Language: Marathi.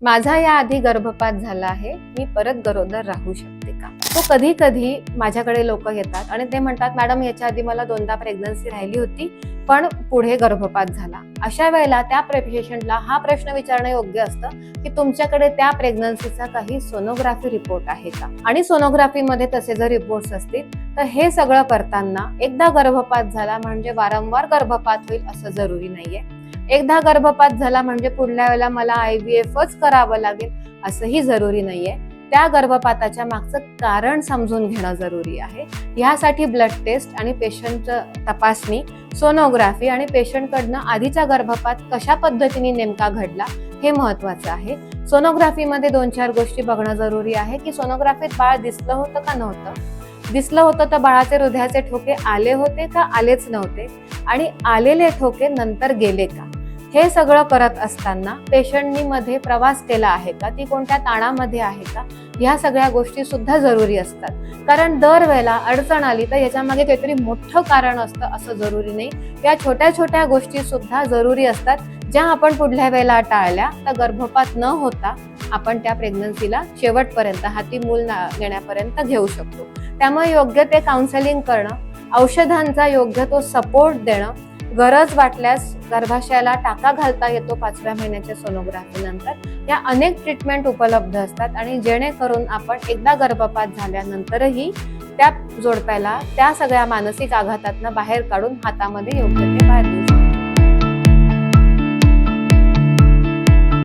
माझा याआधी गर्भपात झाला आहे, मी परत गरोदर राहू शकते का? तो कधी कधी माझ्याकडे लोक येतात आणि ते म्हणतात, मॅडम याच्या आधी मला 2दा प्रेग्नन्सी राहिली होती, पण पुढे गर्भपात झाला. अशा वेळेला त्या पेशंटला हा प्रश्न विचारणं योग्य असतं की तुमच्याकडे त्या प्रेग्नन्सीचा काही सोनोग्राफी रिपोर्ट आहे का? आणि सोनोग्राफीमध्ये तसे जर रिपोर्ट्स असतील तर हे सगळं करताना एकदा गर्भपात झाला म्हणजे वारंवार गर्भपात होईल असं जरुरी नाहीये. एकदा गर्भपात झाला म्हणजे पुढल्या वेळेला मला IVFच करावं लागेल असंही जरुरी नाहीये. त्या गर्भपाताच्या मागचं कारण समजून घेणं जरुरी आहे. यासाठी ब्लड टेस्ट आणि पेशंटचं तपासणी, सोनोग्राफी आणि पेशंटकडनं आधीचा गर्भपात कशा पद्धतीने नेमका घडला हे महत्वाचं आहे. सोनोग्राफीमध्ये 2-4 गोष्टी बघणं जरुरी आहे की सोनोग्राफीत बाळ दिसलं होतं का नव्हतं. दिसलं होतं तर बाळाचे हृदयाचे ठोके आले होते का आलेच नव्हते, आणि आलेले ठोके नंतर गेले का. हे सगळं करत असताना पेशंटनी मध्ये प्रवास केला आहे का, ती कोणत्या ताणामध्ये आहे का, ह्या सगळ्या गोष्टी सुद्धा जरुरी असतात. कारण दरवेळेला अडचण आली तर याच्यामागे काहीतरी मोठं कारण असतं असं जरुरी नाही. या छोट्या छोट्या गोष्टी सुद्धा जरुरी असतात, ज्या आपण पुढल्या वेळेला टाळल्या तर गर्भपात न होता आपण त्या प्रेग्नन्सीला शेवटपर्यंत हाती मूल नेण्यापर्यंत घेऊ शकतो. त्यामुळे योग्य ते काउन्सिलिंग करणं, औषधांचा योग्य तो सपोर्ट देणं, गरज वाटल्यास गर्भाशयाला टाका घालता येतो 5व्या महिन्याच्या सोनोग्राफी नंतर. या अनेक ट्रीटमेंट उपलब्ध असतात आणि जेणेकरून आपण एकदा गर्भपात झाल्यानंतरही त्या जोडप्याला त्या सगळ्या मानसिक आघातातून बाहेर काढून हातामध्ये योग्य ते बाहेर